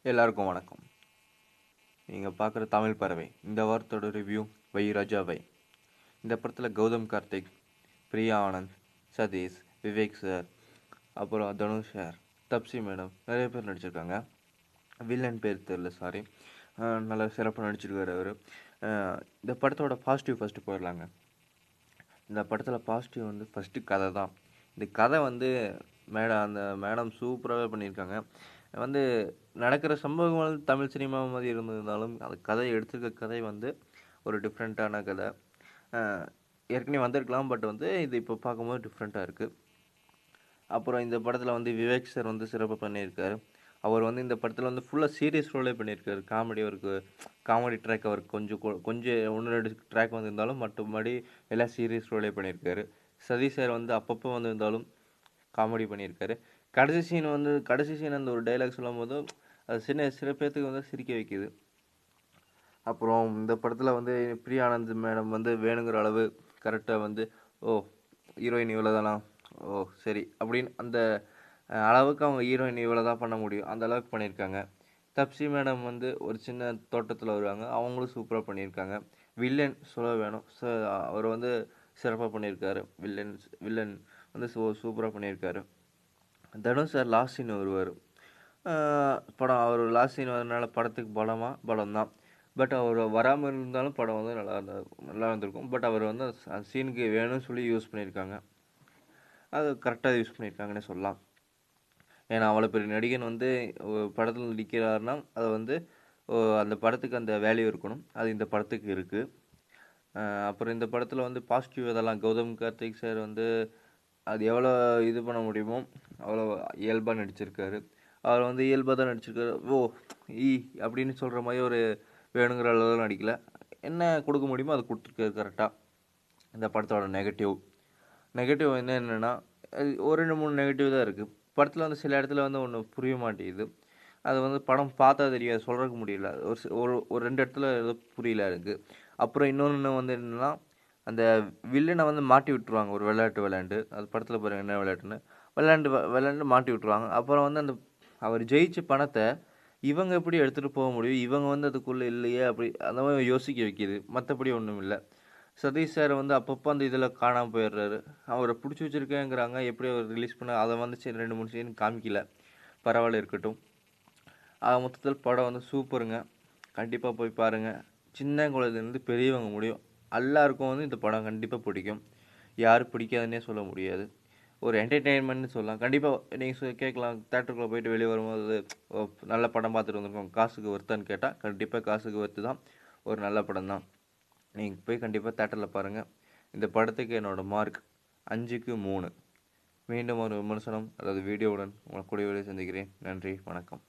எல்லாருக்கும் வணக்கம். நீங்கள் பார்க்குற தமிழ் பறவை. இந்த வாரத்தோட ரிவ்யூ வை ராஜாவை. இந்த படத்தில் கௌதம் கார்த்திக், பிரியா ஆனந்த், சதீஷ், விவேக் சார், அப்புறம் தனுஷ் சார், தப்சி மேடம் நிறைய பேர் நடிச்சிருக்காங்க. வில்லன் பேர் தெரியல, சாரி. நல்லா சிறப்பாக நடிச்சிருக்காரு அவர். இந்த படத்தோட பாசிட்டிவ் ஃபஸ்ட்டு போயிடலாங்க. இந்த படத்தில் பாசிட்டிவ் வந்து ஃபஸ்ட்டு கதை தான். இந்த கதை வந்து அந்த மேடம் சூப்பராகவே பண்ணியிருக்காங்க. வந்து நடக்கிற சம்பவங்கள் தமிழ் சினிமா மாதிரி இருந்திருந்தாலும் அந்த கதை எடுத்திருக்க கதை வந்து ஒரு டிஃப்ரெண்ட்டான கதை. ஏற்கனவே வந்திருக்கலாம், பட் வந்து இது இப்போ பார்க்கும்போது டிஃப்ரெண்ட்டாக இருக்குது. அப்புறம் இந்த படத்தில் வந்து விவேக் சார் வந்து சிறப்பாக பண்ணியிருக்காரு. அவர் வந்து இந்த படத்தில் வந்து ஃபுல்லாக சீரியஸ் ரோலே பண்ணியிருக்காரு. காமெடி ட்ராக் அவருக்கு கொஞ்சம் 1-2 ட்ராக் வந்திருந்தாலும் மற்றபடி எல்லாம் சீரியஸ் ரோலே பண்ணியிருக்காரு. சதீஷ் சார் வந்து அப்பப்போ வந்திருந்தாலும் காமெடி பண்ணியிருக்காரு. கடைசி சீன் அந்த ஒரு டைலாக் சொல்லும் போது அது சில பேர்த்துக்கு வந்து சிரிக்க வைக்குது. அப்புறம் இந்த படத்தில் வந்து பிரியா ஆனந்த் மேடம் வந்து வேணுங்கிற அளவு கரெக்டாக வந்து ஹீரோயின் இவ்வளோ தானா, சரி அப்படின்னு அந்த அளவுக்கு அவங்க ஹீரோயின் இவ்வளோ தான் பண்ண முடியும், அந்த அளவுக்கு பண்ணியிருக்காங்க. தப்சி மேடம் வந்து ஒரு சின்ன தோட்டத்தில் வருவாங்க, அவங்களும் சூப்பராக பண்ணியிருக்காங்க. வில்லன் சொல்ல வேணும், அவர் வந்து சிறப்பாக பண்ணியிருக்காரு. வில்லன் வந்து சூப்பராக பண்ணியிருக்காரு. தனுஷ் சார் லாஸ்ட் சீன் வருவார். அவர் லாஸ்ட் சீன் வரதுனால படத்துக்கு பலம் தான். பட் அவர் வராமல் இருந்தாலும் படம் வந்து நல்லா இருந்திருக்கும். பட் அவர் வந்து அந்த சீனுக்கு வேணும்னு சொல்லி யூஸ் பண்ணியிருக்காங்க. அது கரெக்டாக யூஸ் பண்ணியிருக்காங்கன்னே சொல்லலாம். ஏன்னா அவ்வளோ பெரிய நடிகன் வந்து படத்தில் நடிக்கிறாருன்னா அது வந்து அந்த படத்துக்கு அந்த வேல்யூ இருக்கணும். அது இந்த படத்துக்கு இருக்குது. அப்புறம் இந்த படத்தில் வந்து பாசிட்டிவ் இதெல்லாம் கௌதம் கார்த்திக் சார் வந்து அது எவ்வளோ இது பண்ண முடியுமோ அவ்வளோ இயல்பாக நடிச்சிருக்காரு. அவர் வந்து இயல்பாக தான் நடிச்சிருக்காரு. அப்படின்னு சொல்கிற மாதிரி ஒரு வேணுங்கிற அளவில் நடிக்கலை. என்ன கொடுக்க முடியுமோ அதை கொடுத்துருக்காரு கரெக்டாக. இந்த படத்தோட நெகட்டிவ் வந்து என்னென்னா ஒரு 2-3 நெகட்டிவ் தான் இருக்குது. படத்தில் வந்து சில இடத்துல வந்து ஒன்று புரிய மாட்டேங்குது. அது வந்து படம் பார்த்தா தெரியாது, சொல்கிறதுக்கு முடியல. ஒரு 2 இடத்துல ஏதோ புரியல இருக்குது. அப்புறம் இன்னொன்று வந்து என்னென்னா அந்த வில்லனை வந்து மாட்டி விட்டுருவாங்க ஒரு விளையாண்டு. அது படத்தில் பாருங்கள் என்ன விளையாட்டுன்னு. விளையாண்டு மாட்டி விட்டுருவாங்க. அப்புறம் வந்து அவர் ஜெயிச்ச பணத்தை இவங்க எப்படி எடுத்துகிட்டு போக முடியும், இவங்க வந்து அதுக்குள்ளே இல்லையே, அப்படி அந்த மாதிரி யோசிக்க வைக்கிது. மற்றபடி ஒன்றும் இல்லை. சதீஷ் சார் வந்து அப்பப்போ அந்த இதில் காணாமல் போயிடுறாரு. அவரை பிடிச்சி வச்சுருக்கேங்கிறாங்க, எப்படி அவர் ரிலீஸ் பண்ண அதை வந்து 2-3 சீன் காமிக்கல. பரவாயில்ல, இருக்கட்டும். மொத்தத்தில் படம் வந்து சூப்பருங்க. கண்டிப்பாக போய் பாருங்கள். சின்ன குழந்தைலேருந்து பெரியவங்க முடியும் எல்லாருக்கும் வந்து இந்த படம் கண்டிப்பாக பிடிக்கும். யாரும் பிடிக்காதுன்னே சொல்ல முடியாது. ஒரு என்டர்டெயின்மெண்ட்னு சொல்லலாம். கண்டிப்பாக நீங்கள் கேட்கலாம், தேட்டருக்குள்ளே போயிட்டு வெளியே வரும்போது நல்ல படம் பார்த்துட்டு வந்திருக்கோம், காசுக்கு ஒர்த்தான்னு கேட்டால் கண்டிப்பாக காசுக்கு ஒர்த்து தான். ஒரு நல்ல படம் தான். நீங்கள் போய் கண்டிப்பாக தேட்டரில் பாருங்கள். இந்த படத்துக்கு என்னோடய மார்க் 5க்கு 3. மீண்டும் ஒரு விமர்சனம் அதாவது வீடியோவுடன் உங்களை கூடிய சந்திக்கிறேன். நன்றி, வணக்கம்.